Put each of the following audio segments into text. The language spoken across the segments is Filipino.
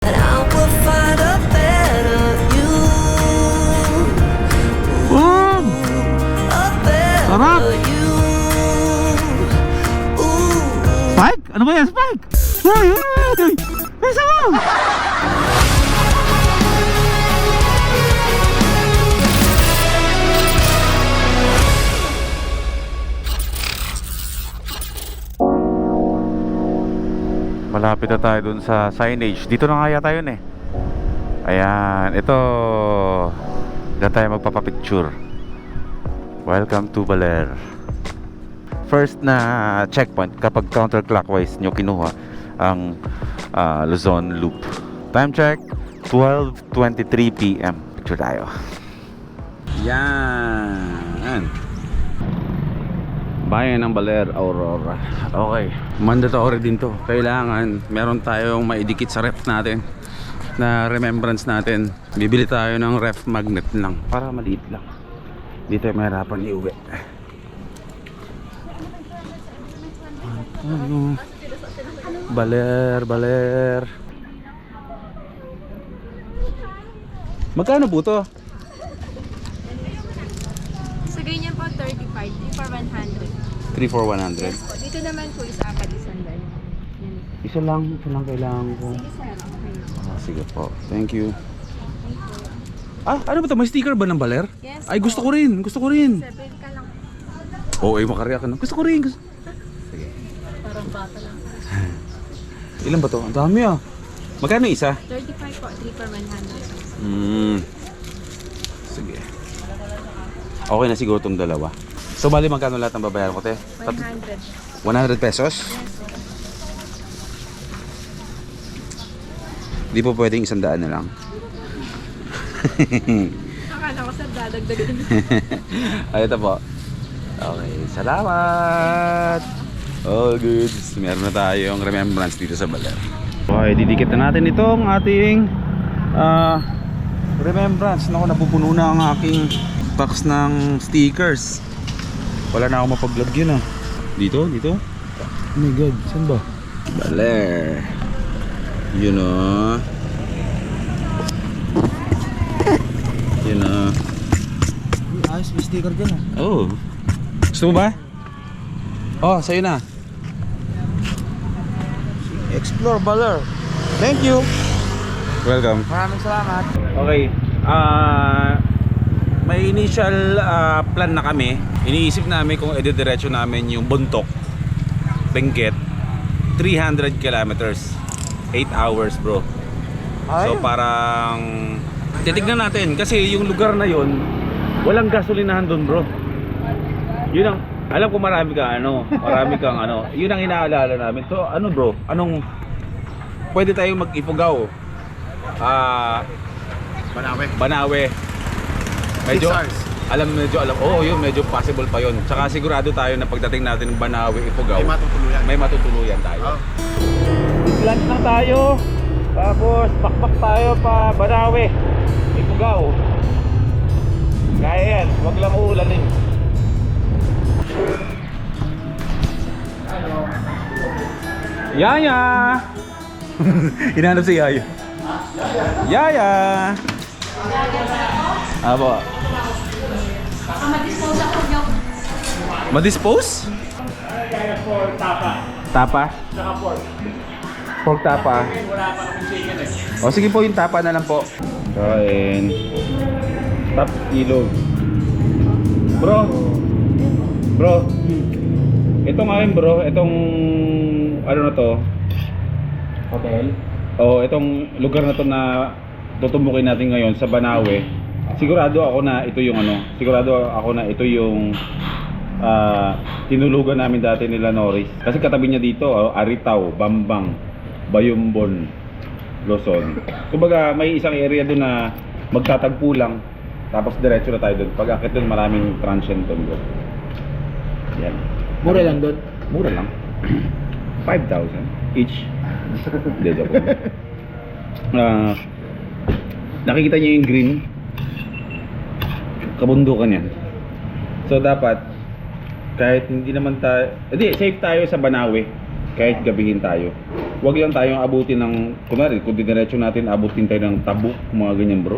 that I will find a better you. Wow! A better Sarap! you. Ooh. Spike? Ano ba yan, Spike? Ay, ay, ay! Ay, sarap! Malapit na tayo dun sa signage. Dito na nga yata yun eh. Ayan, ito. Diyan tayo magpapapicture. Welcome to Baler. First na checkpoint kapag counterclockwise nyo kinuha ang Luzon Loop. Time check, 12:23 PM. Picture tayo. Yan. Bayan ng Baler, Aurora. Okay, mandatory din to. Kailangan meron tayong maidikit sa ref natin na remembrance natin. Bibili tayo ng ref magnet lang para maliit lang. Dito tayo mahirapan iuwi. Baler. Magkano po to? Sa ganyan po, 35. 3 for 100. 3 for 100. Yes po. Dito naman po is apat isandal. Yan. Isa lang kailangan ko. Sige sir, okay. Sige po. Thank you. Ano ba to? May sticker ba ng Baler? Yes Ay, po. gusto ko rin. 7 ka lang. Oo, makarya ka na. Gusto ko rin. Sige. Parang bata lang. Ilan ba to? Ang dami ah. Magkano isa? 35 po, 3 for 100. Sige. Okay na siguro itong dalawa. So, bali magkano lahat ng babayaran ko, te? 100. 100 pesos? Di po pwedeng 100 na lang. Akala ko sir, dadagdagan. Ay, ito po. Okay, salamat! All good. Meron na tayong remembrance dito sa Baler. Okay, didikit na natin itong ating remembrance. Naku, napupuno na ang aking box ng stickers. Wala na akong mapaglagyan ah. Dito? Oh my god, saan ba? Baler. Yun o. Ayos, may sticker dyan ah. Oh. Gusto mo ba? Oh, sa'yo na. Explore Baler. Thank you. Welcome. Maraming salamat. Okay. May initial plan na kami. Iniisip namin kung edidiretso namin yung Bontoc, Benguet, 300 kilometers, 8 hours bro. So parang titignan natin kasi yung lugar na yon walang gasolinahan doon bro. Yun ang alam ko, marami kang yun ang inaalala namin. So ano bro, anong pwede tayong mag-Ifugao, Banawe. Medyo yun, medyo possible pa yun. Tsaka sigurado tayo na pagdating natin ng Banawe, Ifugao, may matutuluyan tayo. Lunch lang tayo. Tapos bakbak tayo pa Banawe, Ifugao. Kaya yan, wag lang uulanin. Yaya! Hinahanap si Yaya. Yaya! Abo. Ma-dispose? For tapa. Tapa? Saka pork. Pork tapa. Wala pa kaming chicken eh. O sige po, yung tapa na lang po. Kain. Tap ilog. Bro. Ito ngayon bro, itong ano na to? Hotel. O itong lugar na to na tutumbukin natin ngayon sa Banawe. Sigurado ako na ito yung tinulugan namin dati nila Norris. Kasi katabi niya dito, Aritaw, Bambang, Bayumbon, Luzon. Kumbaga may isang area doon na magtatagpo lang. Tapos diretso na tayo doon. Pag akit doon, maraming transient doon bro. Yan. Mura lang doon. Mura lang. 5,000 each. Hindi, joke lang. Nakikita niyo yung green, kabundukan yan. So dapat kahit hindi naman tayo, safe tayo sa Banawe kahit gabihin tayo. Huwag lang tayong abutin ng, kunwari, kung diretso natin, abutin tayo ng Tabuk, mga ganyan bro.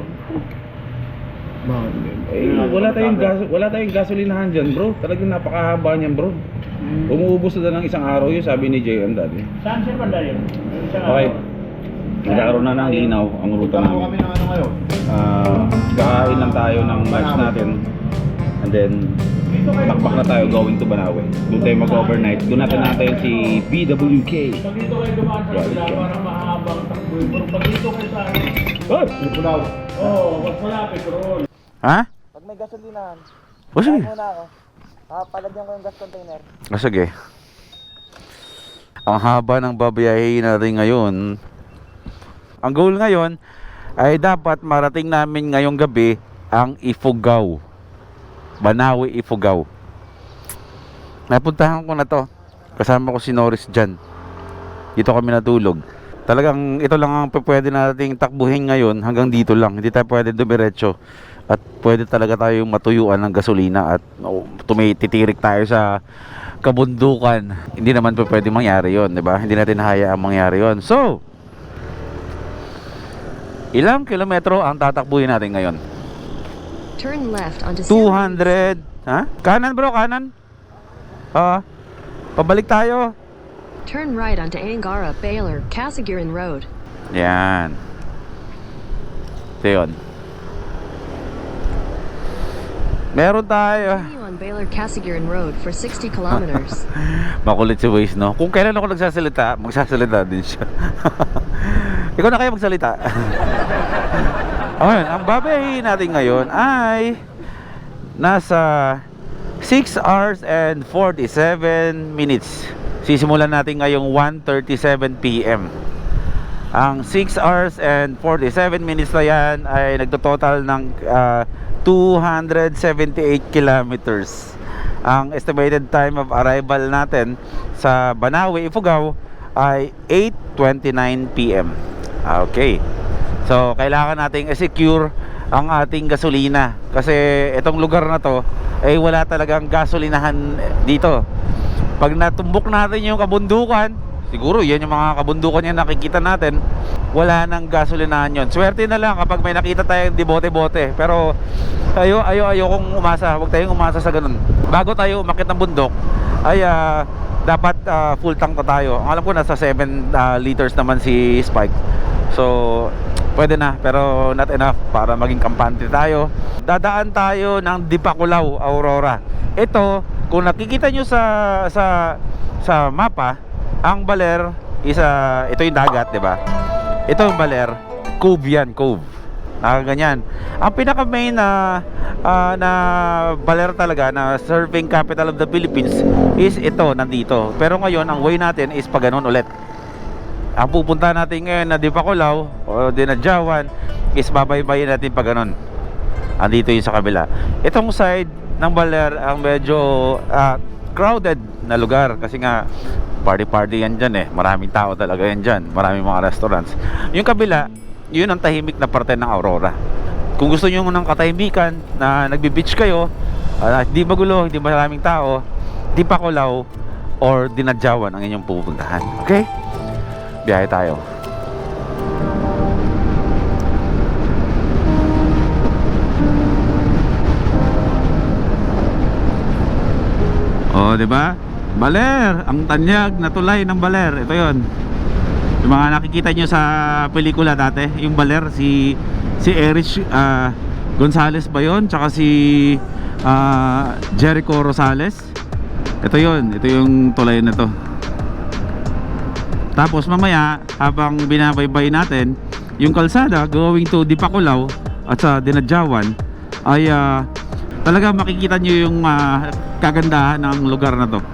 Wala tayong gasolinahan dyan bro. Talagang napakahaba niyan bro. Umuubos na ng isang araw yun, sabi ni Jay dati. Saan siya banda yun? Okay. Nagkakaroon na ng linaw ang ruta Kami namin. ng ano ngayon? Kakain lang tayo ng lunch natin. And then, takpak na tayo going to Banawe. Doon tayo mag-overnight. Doon natin natin si BWK. Pag dito kayo dumaan sa sila, parang mahabang takbo. Pero pag dito kayo sa akin, Oh! oo, mas malapit, Ron. Ha? Pag may gasolinahan, O sige. muna ako. Palagyan ko yung gas container. O sige. Ang haba ng babiyahin natin ngayon. Ang goal ngayon ay dapat marating namin ngayong gabi ang Ifugao. Banawe, Ifugao. Napuntahan ko na to. Kasama ko si Norris dyan. Dito kami natulog. Talagang ito lang ang pwede nating takbuhin ngayon. Hanggang dito lang. Hindi tayo pwede dumiretso. At pwede talaga tayong matuyuan ng gasolina. At tumititirik tayo sa kabundukan. Hindi naman pwede mangyari yon, di ba? Hindi natin hayaang mangyari yon. So, ilang kilometro ang tatakbuhin natin ngayon? Turn left onto 200. Ha? Kanan bro, kanan. Pabalik tayo. Turn right onto Angara, Baylor, Casiguran Road. Yan. Ito yun. Meron tayo. Continue on Baylor, Casiguran Road for 60 kilometers. Makulit si Waze, no? Kung kailan ako nagsasalita, magsasalita din siya. Ikaw na kayo magsalita. Ayun, ang babayahin natin ngayon ay nasa 6 hours and 47 minutes. Sisimulan natin ngayong 1:37 PM. Ang 6 hours and 47 minutes na yan ay nagtototal ng 278 kilometers. Ang estimated time of arrival natin sa Banawe, Ifugao ay 8:29 PM. Okay. So, kailangan nating i-secure ang ating gasolina kasi itong lugar na to ay wala talagang gasolinahan dito. Pag natumbok natin yung kabundukan, siguro yan yung mga kabundukan yung nakikita natin, wala nang gasolinahan yon. Swerte na lang kapag may nakita tayong dibote-bote. Pero ayokong umasa, huwag tayong umasa sa ganun. Bago tayo umakyat ng bundok ay dapat full tank na tayo. Ang alam ko nasa 7 liters naman si Spike. So pwede na, pero not enough para maging kampante tayo. Dadaan tayo ng Dipakulaw, Aurora. Ito, kung nakikita nyo sa mapa, ang Baler ito yung dagat, 'di ba? Ito yung Baler, cove yan, cove. Nakaganyan. Ang pinaka main na Baler talaga na surfing capital of the Philippines is ito, nandito. Pero ngayon, ang way natin is pa ganun ulit. Ang pupunta natin ngayon na Dipakulaw o Dinadjawan is babaybayin natin pa ganun. Andito yung sa kabila. Itong side ng Baler ang medyo crowded na lugar kasi nga party yan dyan eh. Maraming tao talaga yan dyan. Maraming mga restaurants. Yung kabila, yun ang tahimik na parte ng Aurora. Kung gusto nyo ng katahimikan na nagbi-beach kayo, hindi magulo, hindi maraming tao, Dipakulaw or Dinadjawan ang inyong pupuntahan. Okay? Biyahe tayo. Oh, 'di ba? Baler, ang tanyag na tulay ng Baler. Ito 'yon. Yung mga nakikita nyo sa pelikula dati, yung Baler, si Erich Gonzalez ba 'yon? Tsaka si Jericho Rosales. Ito 'yon, ito yung tulay na 'to. Tapos mamaya, habang binabaybay natin yung kalsada going to Dipakulaw at sa Dinadjawan, ay talaga makikita nyo yung kagandahan ng lugar na to.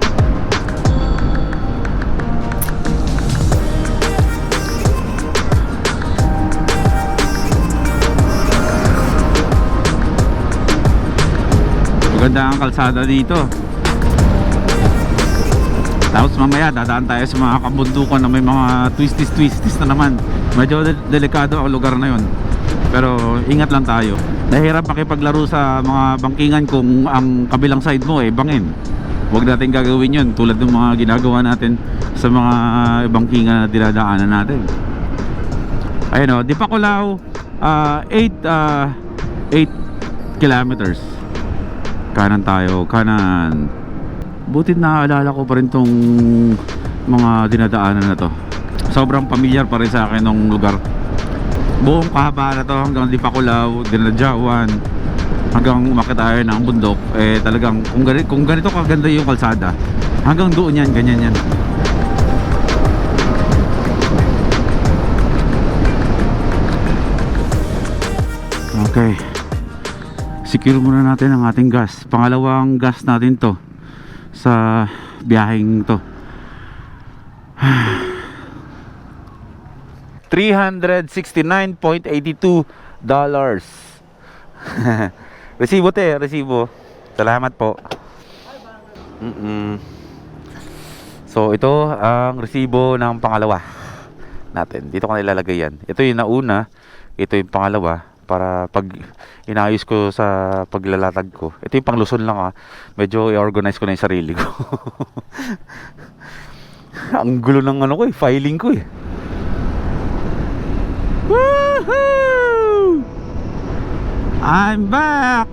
Maganda ang kalsada dito. Tapos mamaya dadaan tayo sa mga kabundukan na may mga twisties na naman. Medyo delikado ang lugar na yon. Pero ingat lang tayo. Nahirap makipaglaro sa mga bangkingan kung ang kabilang side mo bangin. Huwag natin gagawin yun tulad ng mga ginagawa natin sa mga ibang kinga na dinadaanan natin. Ayun o, Dipakulaw, 8 kilometers. Kanan tayo, kanan. Butit naaalala ko pa rin tong mga dinadaanan na to. Sobrang pamilyar pa rin sa akin ng lugar. Buong kahaba na to hanggang Dipakulaw, Dinadjawan, hanggang umakyat tayo ng bundok. Eh talagang kung ganito kaganda yung kalsada, hanggang doon yan, ganyan yan. Okay, secure muna natin ang ating gas. Pangalawang gas natin to sa biyaheng to. $369.82. Resibo te, resibo. Salamat po. So ito ang resibo ng pangalawa natin. Dito ko na ilalagay yan. Ito yung nauna, ito yung pangalawa. Para pag inayos ko sa paglalatag ko. Ito yung pangluson lang medyo i-organize ko na yung sarili ko. Ang gulo ng ano ko filing ko Woohoo! I'm back!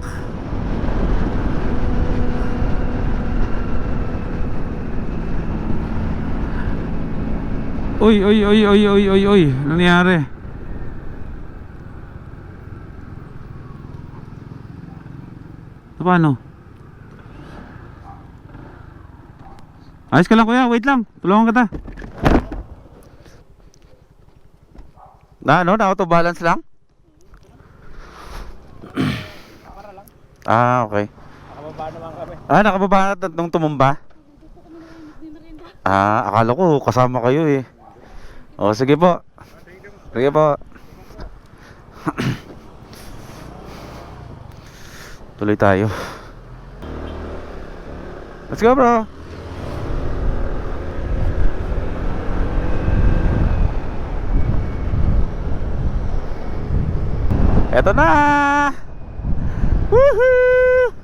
Uy, ano nangyari? Paano? Ayos ka lang kuya, wait lang. Tulungan kita. Na-auto balance lang? Okay. Nakababa naman kami. Nakababa na nung tumumba? Akala ko kasama kayo sige po. Sige po. Tuloy tayo. Let's go bro. Eto na. Woohoo!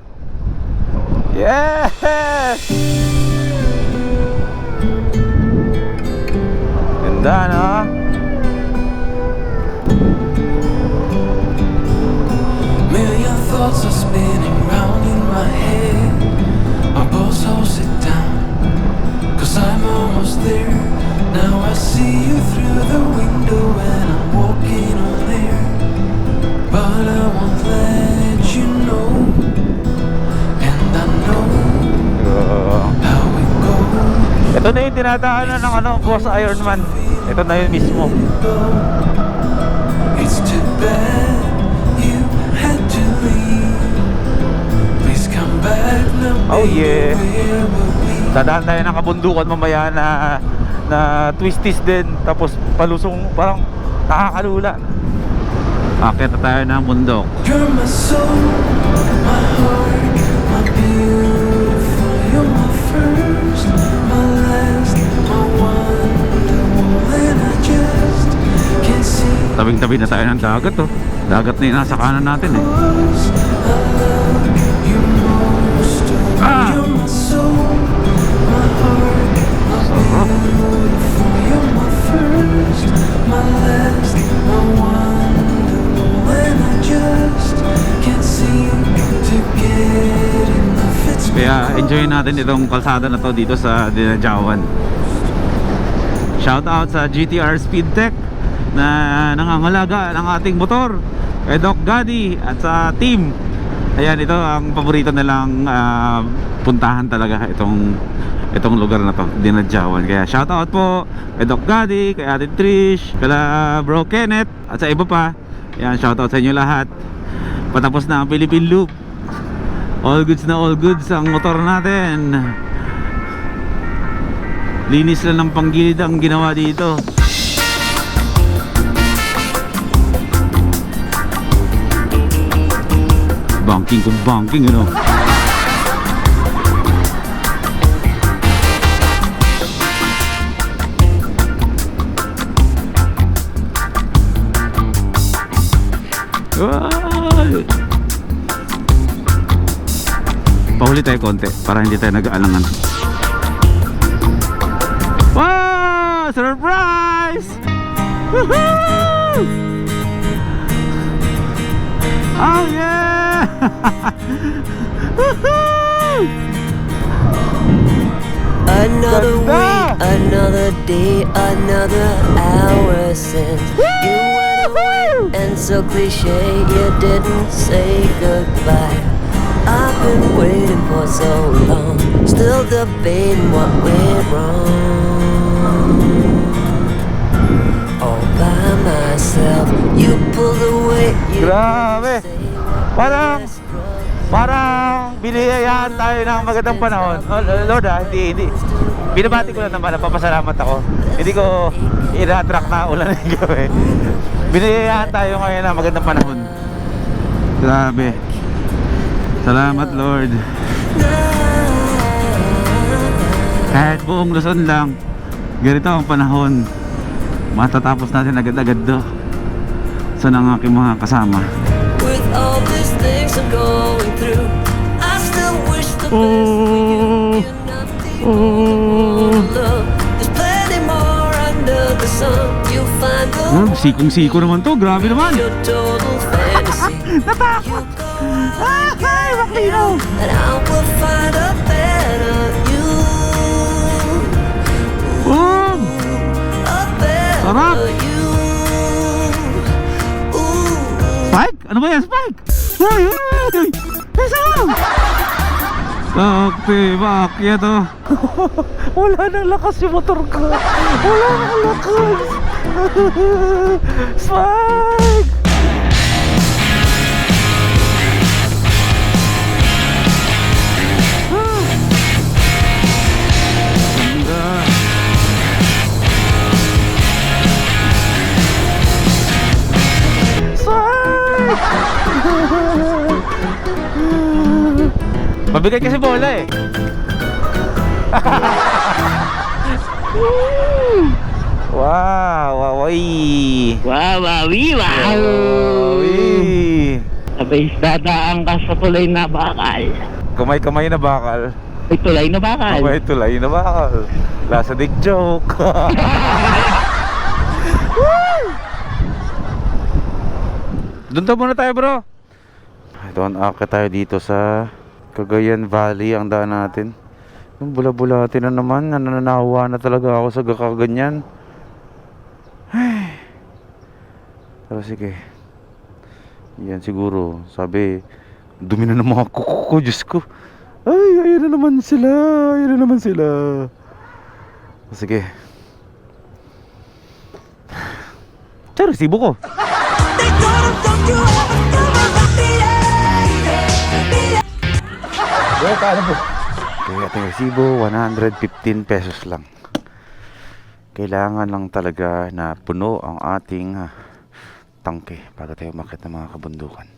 Yes! Ganda no? Million thoughts are spinning round in my head. I pause, I'll sit down, 'cause I'm almost there. Now I see you through the window and I'm walking on there. But I won't let you know, and I know how it goes. Ito na yung dinadaanan ng Boss Ironman. Ito na yun mismo. It's too bad you had to leave. Please come back now, Oh yeah. where were we? Dadaan tayo ng kabundukan mamaya na twisties din. Tapos palusong parang nakakalula. Akit na tayo ng bundok. You're my soul, my heart, my beautiful. You're my first, my last, my wonderful. And I just can't see Tabing-tabi na tayo ng dagat Dagat na yung nasa kanan natin us. I love you most of all. You're my soul, my heart, my beautiful. You're my first, my last, my wonderful. And I just can't seem to get enough. It's Kaya enjoy natin itong kalsada na to dito sa Dinadjawan. Shout out sa GTR Speedtech na nangangalaga ng ating motor, kay Doc Gaddy at sa team. Ayan, ito ang paborito nilang puntahan talaga, itong lugar na to, Dinadjawan. Kaya shout out po kay Doc Gaddy, kay Ate Trish, kay Bro Kenneth at sa iba pa. Ayan, shout out sa inyo lahat. Patapos na ang Philippine Loop. All goods na all goods ang motor natin. Linis lang ng panggilid ang ginawa dito. Banking kung banking, Pahuli tayo konti para hindi tayo nag-aalangan. Wow! Surprise! Woohoo! Oh yeah! Woohoo! Another Ganda! week, another day, another hour since you went away. And so cliche, you didn't say goodbye. I've been waiting for so long, still debating what went wrong. All by myself, you pulled away. You Grabe! Parang biniyayaan tayo ng magandang panahon. Oh, Lord hindi. Binabati ko lang naman, napapasalamat ako. Hindi ko ina-attract na ulan ng gabi. Biniyayaan tayo ngayon ng magandang panahon. Grabe. Salamat, Lord. Kahit buong Luzon lang, ganito ang panahon. Matatapos natin agad-agad do. Sa ng aking mga kasama. With all these things I'm going through, I still wish the best for you. You're not the only one to love. There's plenty more under the sun. You'll find the one Sikong-siko naman to, grabe naman. your total fantasy. Natakot! Ay, maklino! And I will find a better you. Boom! A better Sarap! you. Ooh. Spike? Ano ba yan, Spike? Ay! Sarap! Sakti, bakya to. Wala nang lakas yung motor ko. Wala nang lakas. Spike! Ganda. Mabigat kasi bola eh. Wow, wawi. Wawi. Sabay dadaan ka sa tulay na bakal. Kamay-kamay na bakal. Ay, tulay na bakal. Kamay-tulay na bakal. Lasa dick joke. Doon tayo muna tayo, bro. Doon akit tayo dito sa Cagayan Valley ang daan natin. Yung bula-bulatin na naman, nananawa na talaga ako sa kakaganyan. Ay. Pero sige. Yan siguro, sabi, dumi na ng mga kuko ko, Diyos ko. Ay, ayun na naman sila, ayun na naman sila. Sige. Sa resibo ko. Kaya ating resibo, 115 pesos lang. Kailangan lang talaga na puno ang ating tangke para tayo umakyat ng mga kabundukan.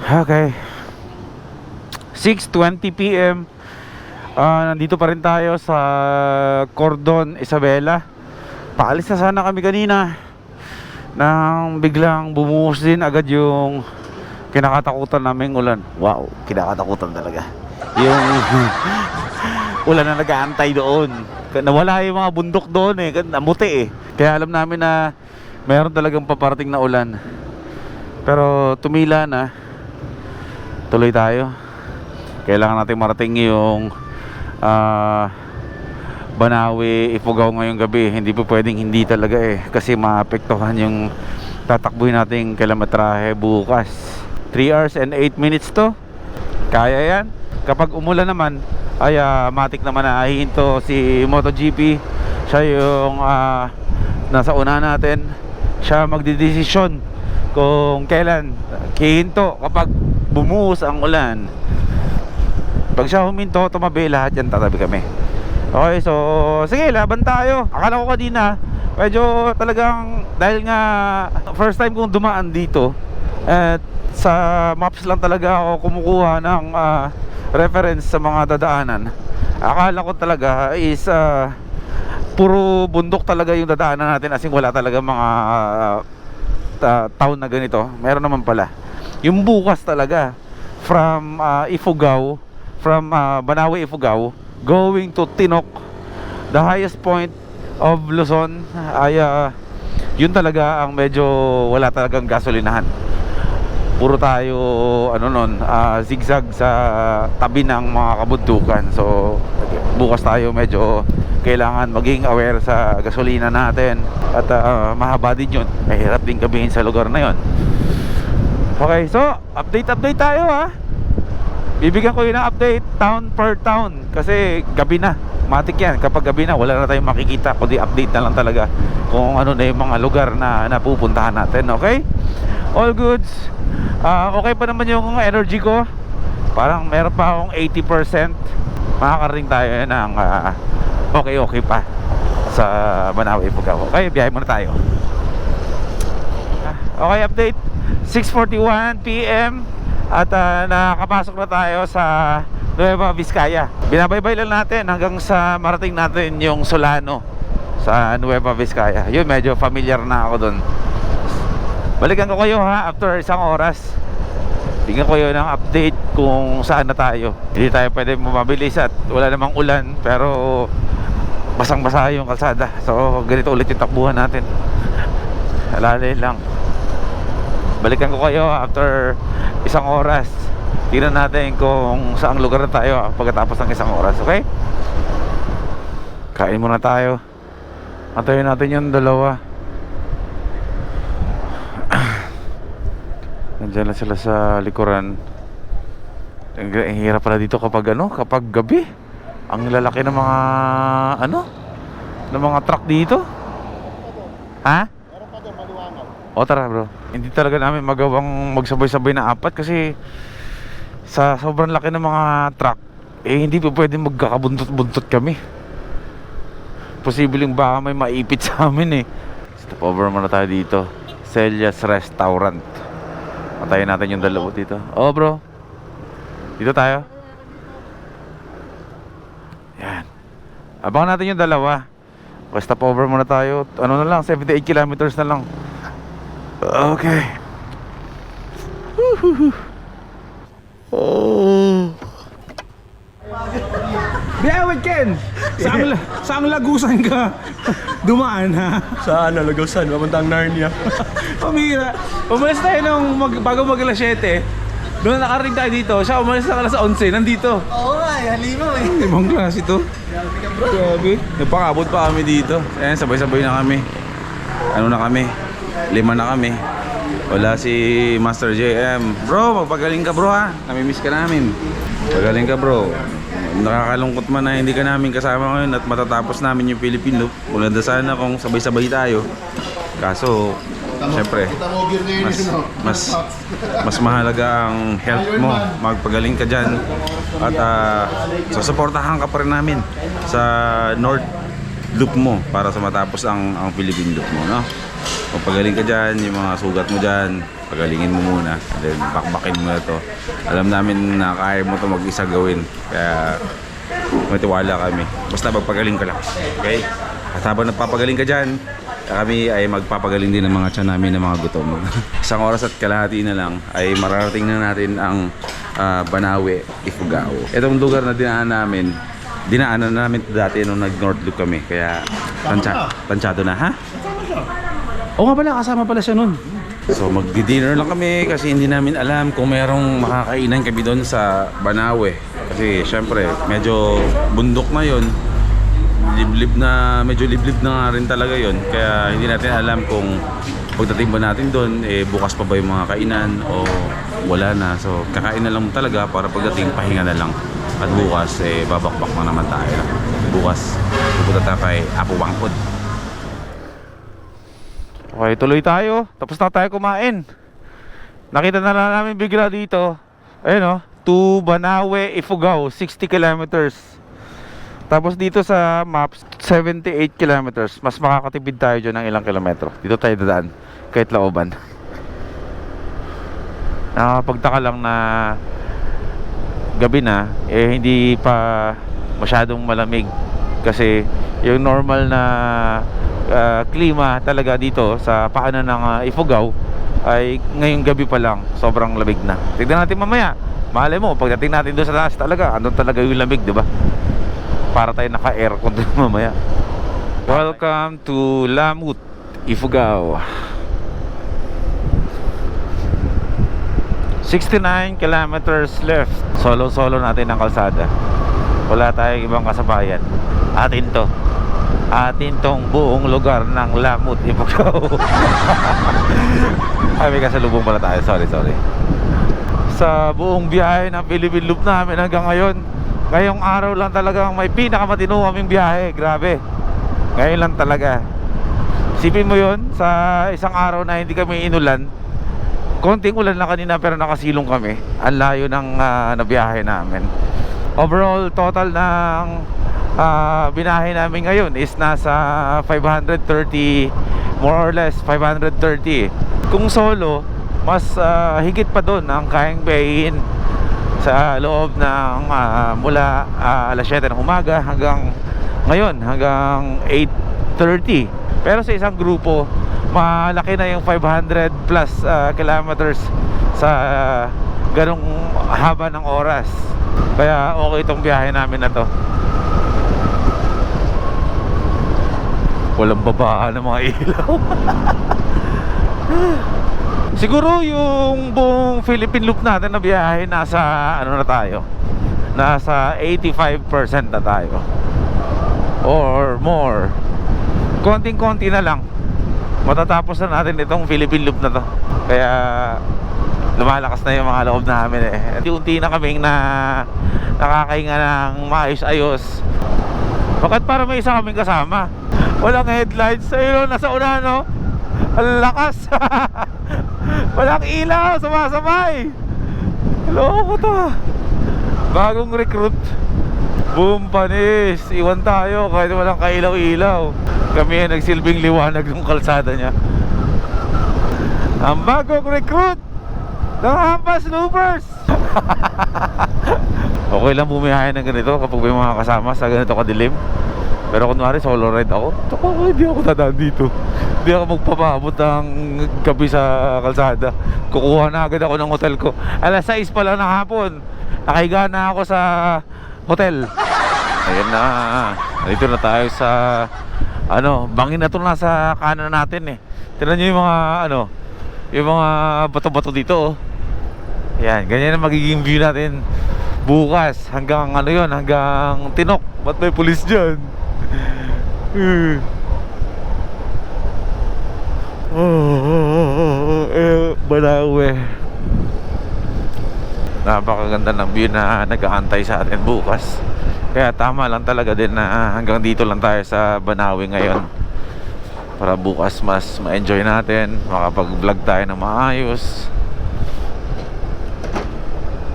Okay, 6:20 PM. Nandito pa rin tayo sa Cordon Isabela. Paalis na sana kami kanina nang biglang bumuhos din agad yung kinakatakutan naming ulan. Wow, kinakatakutan talaga yung ulan na nag-aantay doon. Nawala yung mga bundok doon eh, namuti eh. Kaya alam namin na mayroon talagang paparating na ulan. Pero tumila na. Tuloy tayo. Kailangan natin marating yung Banawe, Ifugao ngayong gabi. Hindi po pwedeng hindi talaga eh, kasi maapektuhan yung tatakbuhin nating kilometrahe bukas. 3 hours and 8 minutes to. Kaya yan. Kapag umulan naman ay matik naman na hihinto si MotoGP. Siya yung nasa una natin. Siya magdidesisyon kung kailan hihinto kapag bumuhos ang ulan. Pag siya huminto, tumabi, lahat yan tatabi kami. Okay, so sige, laban tayo. Akala ko kanina medyo talagang, dahil nga first time kong dumaan dito at sa maps lang talaga ako kumukuha ng reference sa mga dadaanan. Akala ko talaga is puro bundok talaga yung dadaanan natin, as in wala talaga mga town na ganito. Meron naman pala. yung bukas talaga from Ifugao, from Banawe, Ifugao, going to Tinok, the highest point of Luzon, ay yun talaga ang medyo wala talagang gasolinahan. Puro tayo zigzag sa tabi ng mga kabundukan. So bukas tayo medyo kailangan maging aware sa gasolina natin. At mahaba din yun, mahirap din gabihin sa lugar na yun. Okay, so update tayo ha. Bibigyan ko yun ng update town per town, kasi gabi na, matik yan. Kapag gabi na, wala na tayong makikita, kundi update na lang talaga kung ano na yung mga lugar na napupuntahan natin. Okay, all goods. Okay pa naman yung energy ko. Parang meron pa akong 80%. Makakarating tayo ng okay pa sa Banawe, Ifugao. Okay, biyahe muna tayo. Okay, update 6:41 PM at nakapasok na tayo sa Nueva Vizcaya. Binabaybay lang natin hanggang sa marating natin yung Solano sa Nueva Vizcaya. Yun, medyo familiar na ako dun. Balikan ko kayo ha after isang oras. Bigyan ko yun ng update kung saan na tayo. Hindi tayo pwede mabilis at wala namang ulan, pero basang-basa yung kalsada. So ganito ulit yung takbuhan natin. Alalay lang. Balikan ko kayo after isang oras. Tingnan natin kung saang lugar na tayo pagkatapos ng isang oras, okay? Kain muna tayo. Antayin natin yung dalawa. Nandiyan lang sila sa likuran. Ang hirap pala dito kapag kapag gabi. Ang lalaki ng mga ng mga truck dito. Ha? O tara bro. Hindi talaga namin magawang magsabay-sabay na apat kasi sa sobrang laki ng mga truck, hindi pa pwede magkakabuntot-buntot kami. Posibleng baka may maipit sa amin Stop over muna tayo dito. Celia's Restaurant. Patayin natin yung dalawa dito. Oh bro, dito tayo. Yan. Abangan natin yung dalawa. Stop over muna tayo. Ano na lang, 78 kilometers na lang. Okay. Biawit Ken! Saang lagusan ka dumaan ha? Saan nalagasan? Papuntang Narnia. Pamira. Umalis tayo bago mag alas 7. Doon nakarating tayo dito. Siya umalis na alas 11. Nandito. Oo nga, halimaw Ibang klase ito. Grabe. Nagpakabot pa kami dito. Ayan, sabay-sabay na kami. Ano na kami? 5 na kami. Wala si Master JM. Bro, magpagaling ka bro ha. Namimiss ka namin. Pagaling ka bro. Nakakalungkot man na hindi ka namin kasama ngayon at matatapos namin yung Philippine Loop. Maganda sana kung sabay-sabay tayo. Kaso, syempre, mas mahalaga ang health mo. Magpagaling ka dyan. At susuportahan ka pa rin namin sa North Loop mo para sa matapos ang Philippine Loop mo, no? Magpagaling ka dyan, yung mga sugat mo dyan, pagalingin mo muna, then bakbakin mo na to. Alam namin na kaya mo to mag-isa gawin, kaya matiwala kami. Basta magpagaling ka lang, okay? At habang nagpapagaling ka dyan, kami ay magpapagaling din ng mga tiyan namin ng mga gutom. Isang oras at kalahati na lang ay mararating na natin ang Banawe, Ifugao. Itong lugar na dinaanan namin dati nung nag-North Loop kami, kaya tansyado na, ha? Oo nga pala, kasama pala siya nun. So magdi-dinner lang kami kasi hindi namin alam kung merong makakainan kami doon sa Banawe. Kasi syempre, medyo bundok na yon, medyo liblib na nga rin talaga yon. Kaya hindi natin alam kung pagdating ba natin doon, bukas pa ba yung mga kainan o wala na. So kakain na lang talaga para pagdating pahinga na lang. At bukas, babakbak na naman tayo. Bukas, pupunta tayo kay Apo Wangkod. Okay, tuloy tayo. Tapos na tayo kumain. Nakita na lang namin bigla dito. Ayun to Banawe, Ifugao, 60 kilometers. Tapos dito sa maps, 78 kilometers. Mas makakatipid tayo dyan ng ilang kilometro. Dito tayo dadaan, kahit Laoban. Nakapagtaka lang na gabi na, hindi pa masyadong malamig. Kasi yung normal na klima talaga dito sa paanan ng Ifugao ay ngayong gabi pa lang sobrang lamig na. Tignan natin mamaya. Malay mo, pagdating natin doon sa taas talaga, andun talaga yung lamig, di ba? Para tayo naka-aircon doon mamaya. Welcome to Lamut, Ifugao. 69 kilometers left. Solo natin ang kalsada. Wala tayong ibang kasabayan. Atin to. Atin tong buong lugar ng Lamut, Ifugao. Ay, may kasalubong pala tayo. Sorry. Sa buong biyahe ng Philippine Loop namin hanggang ngayon, ngayong araw lang talagang may pinakamatino kaming biyahe. Grabe. Ngayon lang talaga. Isipin mo yun, sa isang araw na hindi kami inulan. Konting ulan lang kanina pero nakasilong kami. Ang layo ng nabiyahe namin. Overall total ng binahe namin ngayon is nasa 530, more or less 530. Kung solo, mas higit pa doon ang kayang bayin sa loob ng mula alas 7 ng umaga hanggang ngayon, hanggang 8:30. Pero sa isang grupo, malaki na yung 500 plus kilometers sa ganong haba ng oras. Kaya okay itong biyahe namin na to. Walang babaan ng mga ilaw. Siguro yung buong Philippine Loop natin na biyahe nasa ano na tayo, nasa 85% na tayo or more. Konting-konti na lang matatapos na natin itong Philippine Loop na to. Kaya lumalakas na yung mga loob namin eh. Unti na kaming nakakahinga ng maayos-ayos. Bakit para may isa kaming kasama? Walang headlights. Ayun, nasa una, no? Ang lakas. Walang ilaw, sumasabay. Loko to. Bagong recruit. Boom, panis. Iwan tayo kahit walang kailaw-ilaw. Kami yung nagsilbing liwanag ng kalsada niya. Ang bagong recruit ng Hampas Loopers. Okay lang bumiyahe ng ganito kapag may mga kasama sa ganito kadilim. Pero kunwari solo ride ako, hindi ako dadaan dito. Hindi ako magpapabot ng gabi sa kalsada. Kukuha na agad ako ng hotel ko. Alas 6 pa lang ng hapon, nakahiga na ako sa hotel. Ayan na. Dito na tayo sa bangin na ito nasa kanan natin eh. Tignan nyo yung mga yung mga bato-bato dito oh. Ayan, ganyan ang magiging view natin bukas hanggang hanggang Tinok. Ba't may pulis dyan? Balawe. Napakaganda ng view na nag-aantay sa atin bukas. Kaya tama lang talaga din na hanggang dito lang tayo sa Banawe ngayon, para bukas mas ma-enjoy natin, makapag-vlog tayo ng maayos.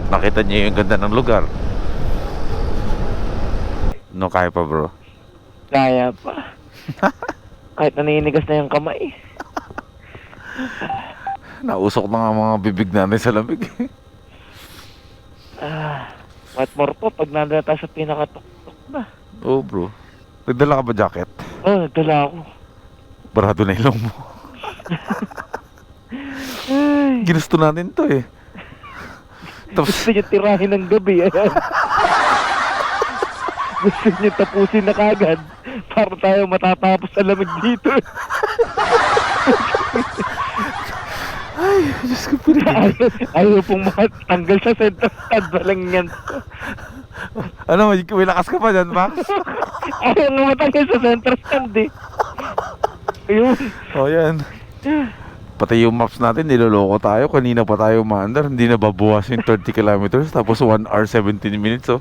Nakita niyo yung ganda ng lugar. No, kaya pa bro? Kaya pa. Kahit naninigas na yung kamay. Nausok na nga mga bibig namin sa lamig. What more po pag nandun tayo sa pinakatuktok na. Oo bro. Nagdala ka ba jacket? Oo, nagdala ako. Barado na ilong mo. Ginusto natin to eh. Tapos Gusto niyo tirahin ng gabi. Ayan. Gusto niyo tapusin na kagad para tayo matatapos sa lamig dito. ay, Diyos ko po rin. Ayaw pong matanggal sa center stand. Walang yan. May lakas ka pa dyan, Max? Ayaw nga matanggal sa center stand eh. Ayun. O yan. Pati yung maps natin, niloloko tayo. Kanina pa tayo maandar. Hindi na babuwas yung 30 kilometers. Tapos 1 hour 17 minutes oh.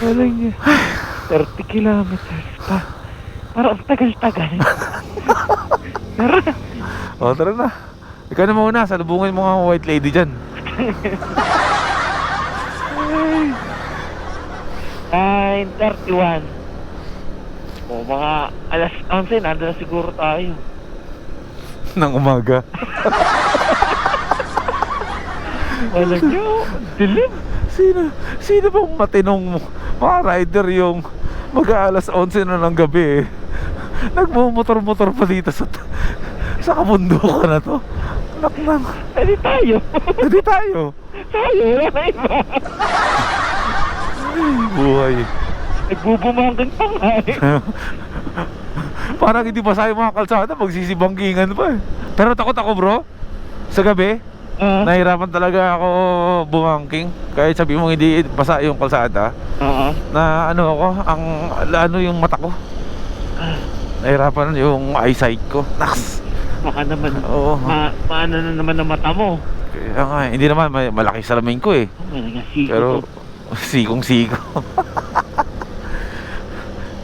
Walang yan. 30 kilometers pa. Parang tagal-tagal. Tara. O, tara na. Ikaw na muna, salubungin mo nga white lady dyan. 9:31. O mga alas 11, nandun na siguro tayo. Nang umaga. Walang nyo, dilim. Sino bang matinong mga rider yung mag-aalas 11 na ng gabi eh? Nagmumotor-motor pa dito sa kabundukan na to. Naknang. Pwede tayo. Hindi tayo. Tayo, wala na iba. Buhay. Nagbubumangkin pa nga eh. Parang hindi basa yung mga kalsada, magsisibanggingan pa eh. Pero takot ako bro. Sa gabi, nahirapan talaga ako bumangking. Kahit sabi mo hindi basa yung kalsada. Na ano ako, ano yung mata ko. Nahirapan yung eyesight ko. Naks. Baka naman, Oo. paano na naman ang mata mo? Kaya nga, hindi naman malaki salamin ko eh. Pero sikong-siko.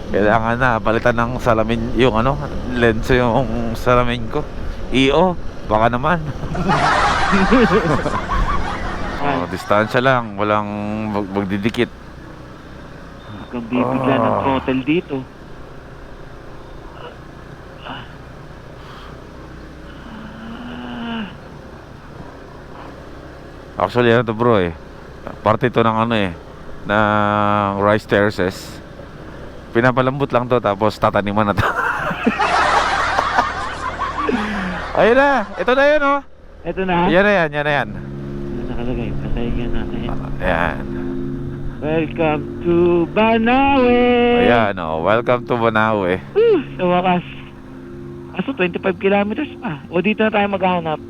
Kailangan na palitan ng salamin yung ano, lens yung salamin ko. Iyo, baka naman. Distansya lang, walang magdidikit. Huwag kang bibigla ng throttle dito. Actually ano to bro eh, parte ito ng ano eh, ng rice terraces. Pinapalambot lang to tapos tataniman na to. Ayun na, ito na yun oh. Ito na. Yan na yan, yan na yan. Ano nakalagay? Pasayin natin. Ayan. Welcome to Banawe. Ayan oh, welcome to Banawe. Sa wakas. Aso 25 kilometers pa. O dito na tayo maghahanap.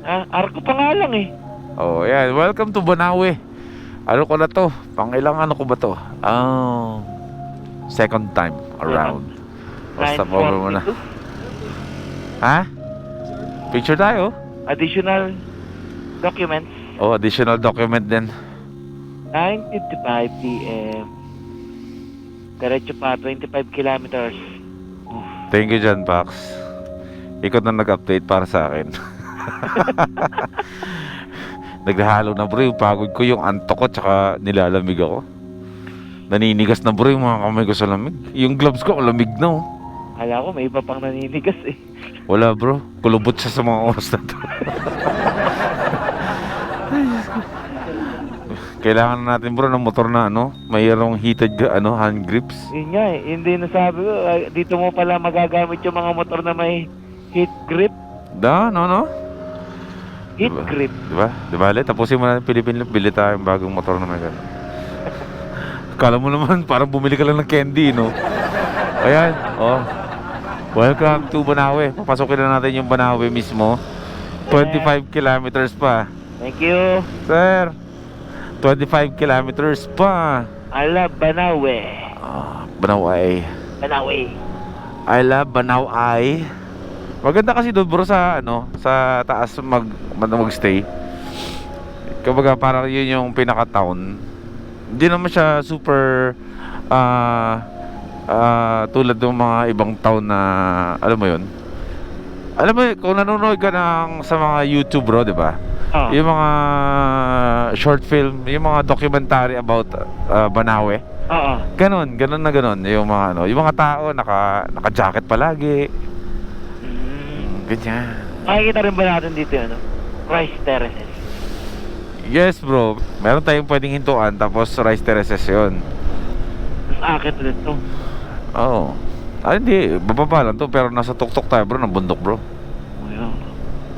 Arko pa nga lang eh. Oh, ayan, welcome to Banawe. Ano ko na to? Pang ilang ano ko ba to? Oh, second time around. Basta over mo na. Ha? Picture tayo? Additional documents. Oh, additional document din. 9:55 p.m. Diretso pa, 25 kilometers. Thank you dyan, Pax. Ikaw na nag-update para sa akin. Naghahalo na bro yung pagod ko, yung antok ko, tsaka nilalamig ako. Naninigas na bro yung mga kamay ko sa lamig. Yung gloves ko, lamig na oh. Hala ko, may iba pang naninigas eh. Wala bro, kulubot siya sa mga oras na to. Kailangan natin bro ng motor na ano, mayroong heated hand grips. Yun nga eh, hindi nasabi ko, dito mo pala magagamit yung mga motor na may heat grip. No? Heat Diba? grip. Diba? Tapusin mo na ng Philippine Loop, bili tayong bagong motor na may gano'n. Kala mo naman, parang bumili ka lang ng candy, no? Ayan, oh. Welcome to Banawe. Papasukin na natin yung Banawe mismo. 25 kilometers pa. Thank you. Sir, 25 kilometers pa. I love Banawe. Banawe. Banawe. I love Banawe. Maganda kasi doon bro sa ano, sa taas magstay. Kumbaga parang yun yung pinaka-town. Hindi naman siya super tulad ng mga ibang town na alam mo yun. Alam mo kung nanonood ka sa mga YouTube bro, 'di ba? Yung mga short film, yung mga documentary about Banawe. Ganon yung mga ano, yung mga tao naka-jacket palagi. Ganyan. Makikita rin ba natin dito ano? Rice terraces. Yes bro, meron tayong pwedeng hintuan tapos rice terraces yun. Mas akit ulit to. Oo. Hindi, bababa lang to pero nasa tuktok tayo bro, ng bundok bro. Wow.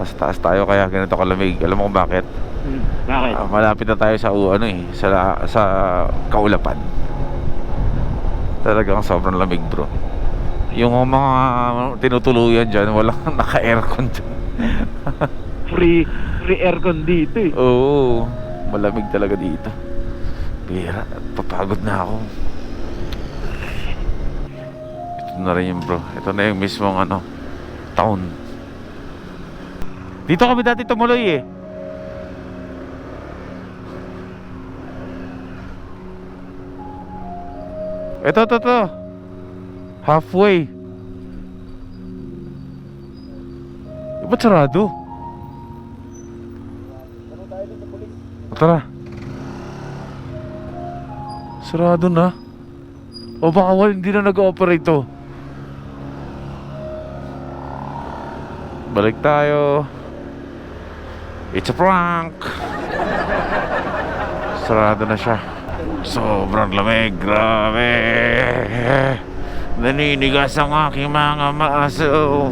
Nasa taas tayo kaya ganito kalamig. Alam mo kung bakit? Bakit? Malapit na tayo sa sa Kaulapan. Talagang sobrang lamig bro. Yung mga tinutuluyan dyan, walang naka-aircon dyan. free aircon dito eh. Oo, malamig talaga dito. Bira, papagod na ako. Ito na rin yun bro. Ito na yung mismong town. Dito kami dati tumuloy eh. Ito. Halfway. Ba't sarado? Tara. Sarado na. O baka hindi na nag-ooperate to. Balik tayo. It's a prank. Sarado na siya. Sobrang lamig. Grabe. Naninigas ang aking mga maaso.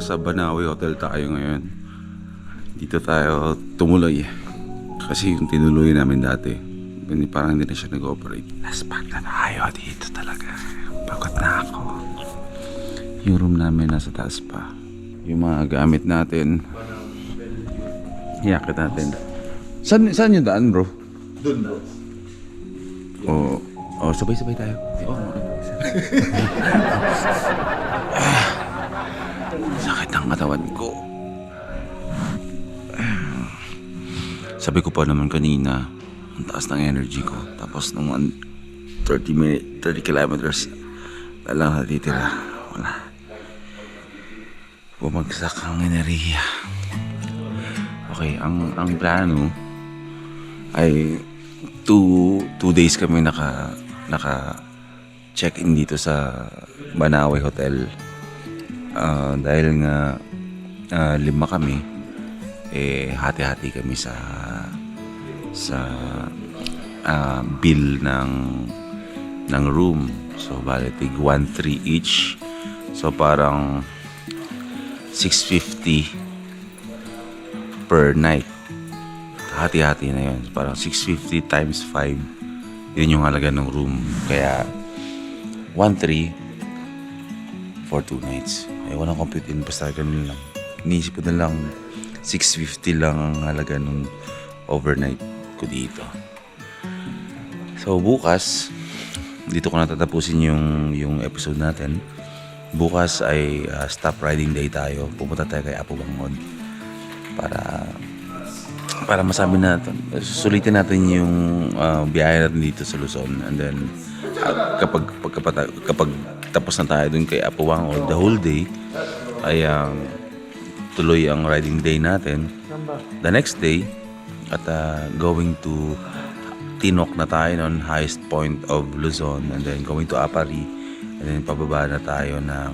nasa Banawe Hotel tayo ngayon. Dito tayo tumuloy. Kasi yung tinuloy namin dati, parang hindi na siya nag-operate. Last part na tayo dito talaga. Pagod na ako. Yung room namin nasa taas pa. Yung mga gamit natin. Hiyakit natin. Saan yung daan, bro? Doon, bro. Oh, sabay-sabay tayo. Sakit ang katawan ko. Sabi ko pa naman kanina, ang taas ng energy ko. Tapos nung 30 kilometers na lang natitira. Wala. Bumagsak ang enerhiya. Okay, ang plano ay 2 days kami naka check-in dito sa Banawe Hotel. Dahil nga 5 kami, hati-hati kami sa bill ng room. So bale tig 1,300 each. So parang 650 per night. Hati-hati na yun. Parang 650 times 5. Yun yung halaga ng room. Kaya 1,300 for 2 nights. Ay, walang compute in. Basta ganun lang. Iniisip ko na lang 650 lang ang halaga ng overnight ko dito. So bukas, dito ko natatapusin yung episode natin. Bukas ay stop riding day tayo. Pupunta tayo kay Apo Bangod para masabi natin, sulitin natin yung biyahe natin dito sa Luzon. And then kapag tapos na tayo dun kay Apo Bangod, the whole day ay tuloy ang riding day natin. The next day at going to Tinok na tayo nun, highest point of Luzon, and then going to Apari, and then pababa na tayo ng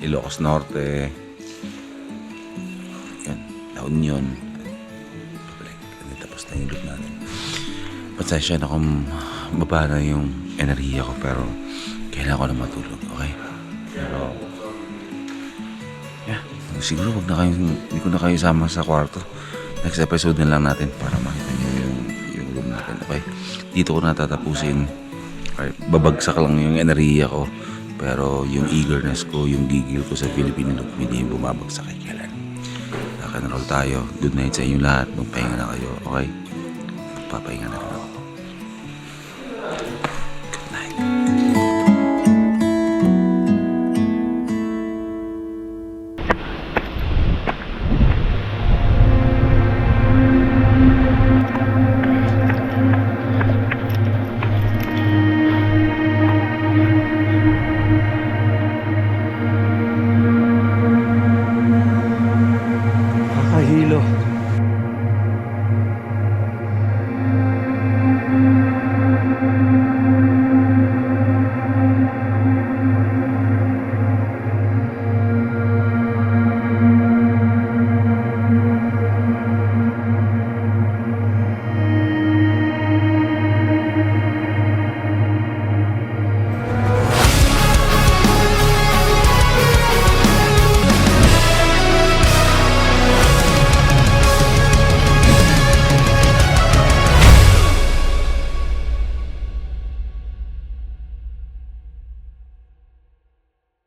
Ilocos Norte, yan, La Union, pabalik, and then tapos na yung loop natin. Pasensya na kung baba na yung enerhiya ko, pero kailangan ko na matulog, okay? Pero siguro hindi ko na kayo sama sa kwarto. Next episode na lang natin para makita nyo yung room natin, okay? Dito ko natatapusin. Okay, babagsak lang yung enerhiya ko, pero yung eagerness ko, yung gigil ko sa Philippine look, hindi yung bumabagsak kay kailan. Rock and roll tayo. Good night sa inyo lahat. Magpahinga na kayo, okay? Papahinga na rin ako.